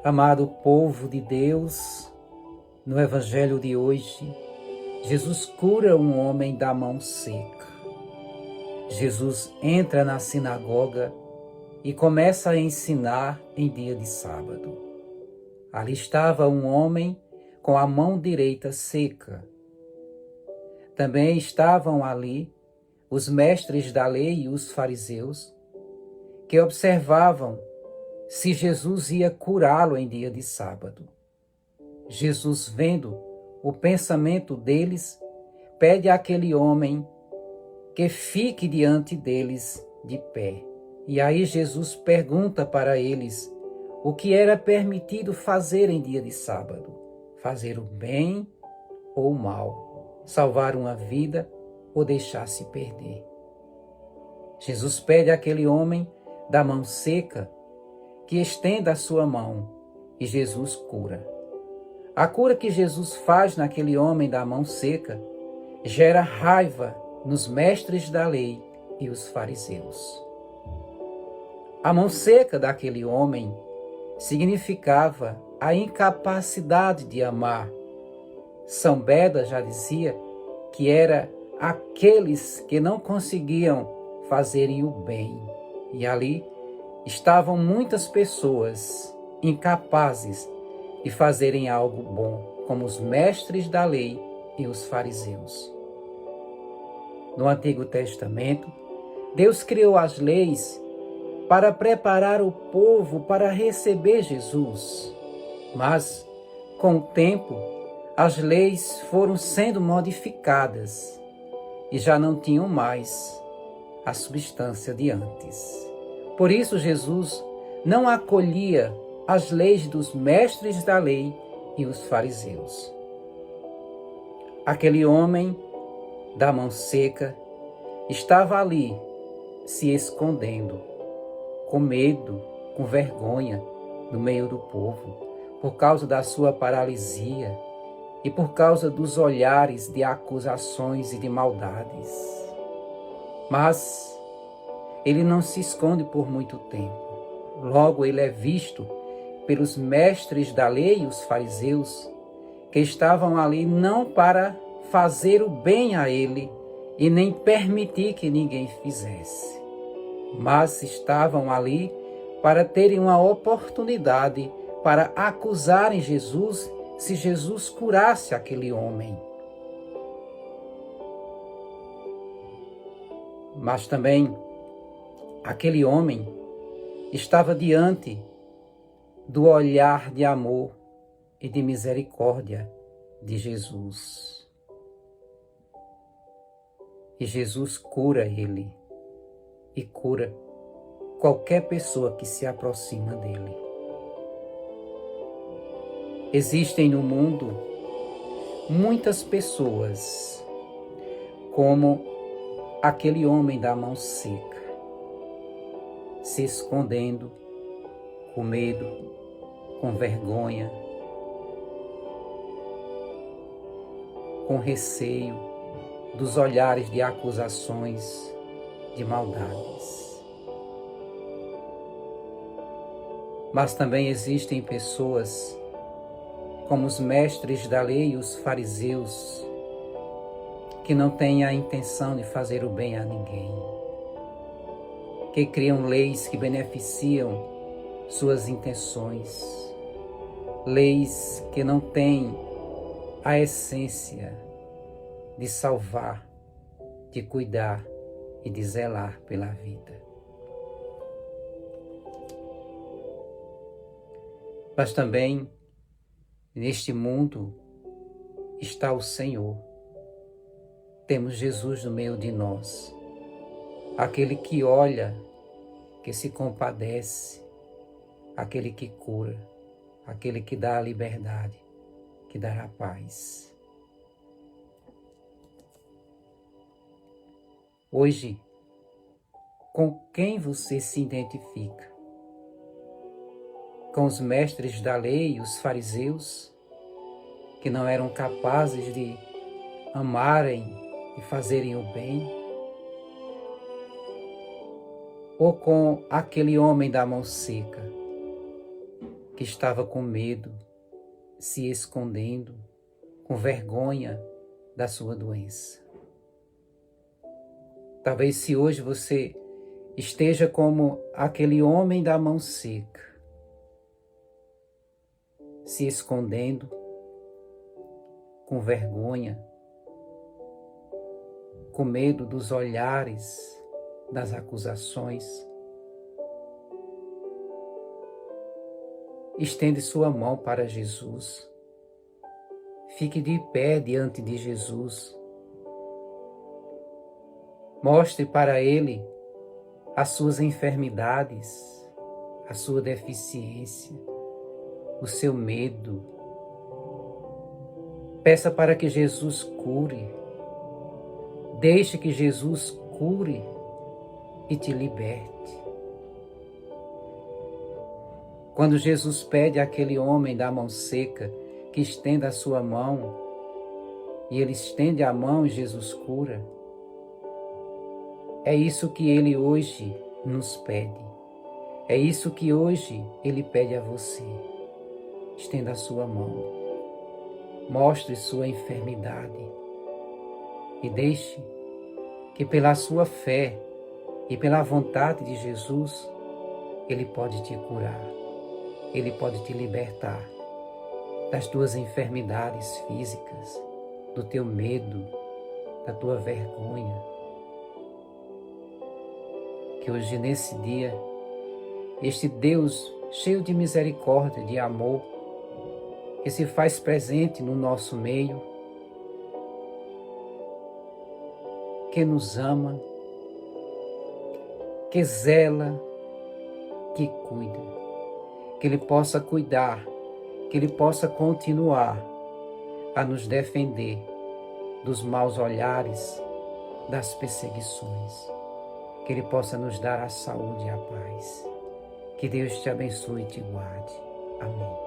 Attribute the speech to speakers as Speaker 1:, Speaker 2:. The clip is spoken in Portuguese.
Speaker 1: Amado povo de Deus, no Evangelho de hoje, Jesus cura um homem da mão seca. Jesus entra na sinagoga e começa a ensinar em dia de sábado. Ali estava um homem com a mão direita seca. Também estavam ali os mestres da lei e os fariseus, que observavam se Jesus ia curá-lo em dia de sábado. Jesus, vendo o pensamento deles, pede àquele homem que fique diante deles de pé. E aí Jesus pergunta para eles o que era permitido fazer em dia de sábado: fazer o bem ou o mal, salvar uma vida ou deixar-se perder. Jesus pede àquele homem da mão seca que estenda a sua mão, e Jesus cura. A cura que Jesus faz naquele homem da mão seca gera raiva nos mestres da lei e os fariseus. A mão seca daquele homem significava a incapacidade de amar. São Beda já dizia que era aqueles que não conseguiam fazerem o bem. E ali estavam muitas pessoas incapazes de fazerem algo bom, como os mestres da lei e os fariseus. No Antigo Testamento, Deus criou as leis para preparar o povo para receber Jesus. Mas, com o tempo, as leis foram sendo modificadas e já não tinham mais a substância de antes. Por isso, Jesus não acolhia as leis dos mestres da lei e os fariseus. Aquele homem da mão seca estava ali, se escondendo, com medo, com vergonha, no meio do povo, por causa da sua paralisia e por causa dos olhares de acusações e de maldades. Mas ele não se esconde por muito tempo. Logo ele é visto pelos mestres da lei e os fariseus, que estavam ali não para fazer o bem a ele e nem permitir que ninguém fizesse, mas estavam ali para terem uma oportunidade para acusarem Jesus se Jesus curasse aquele homem. Mas também aquele homem estava diante do olhar de amor e de misericórdia de Jesus. E Jesus cura ele e cura qualquer pessoa que se aproxima dele. Existem no mundo muitas pessoas como aquele homem da mão seca, se escondendo, com medo, com vergonha, com receio dos olhares de acusações, de maldades. Mas também existem pessoas como os mestres da lei e os fariseus, que não têm a intenção de fazer o bem a ninguém, que criam leis que beneficiam suas intenções, leis que não têm a essência de salvar, de cuidar e de zelar pela vida. Mas também neste mundo está o Senhor. Temos Jesus no meio de nós, aquele que olha, que se compadece, aquele que cura, aquele que dá a liberdade, que dá a paz. Hoje, com quem você se identifica? Com os mestres da lei e os fariseus, que não eram capazes de amarem e fazerem o bem? Ou com aquele homem da mão seca, que estava com medo, se escondendo, com vergonha da sua doença. Talvez se hoje você esteja como aquele homem da mão seca, se escondendo, com vergonha, com medo dos olhares, das acusações. Estende sua mão para Jesus. Fique de pé diante de Jesus. Mostre para Ele as suas enfermidades, a sua deficiência, o seu medo. Peça para que Jesus cure. Deixe que Jesus cure e te liberte. Quando Jesus pede àquele homem da mão seca que estenda a sua mão, e ele estende a mão e Jesus cura, é isso que ele hoje nos pede. É isso que hoje ele pede a você. Estenda a sua mão. Mostre sua enfermidade. E deixe que pela sua fé e pela vontade de Jesus, Ele pode te curar. Ele pode te libertar das tuas enfermidades físicas, do teu medo, da tua vergonha. Que hoje, nesse dia, este Deus cheio de misericórdia, de amor, que se faz presente no nosso meio, que nos ama, que zela, que cuida, que Ele possa cuidar, que Ele possa continuar a nos defender dos maus olhares, das perseguições, que Ele possa nos dar a saúde e a paz. Que Deus te abençoe e te guarde. Amém.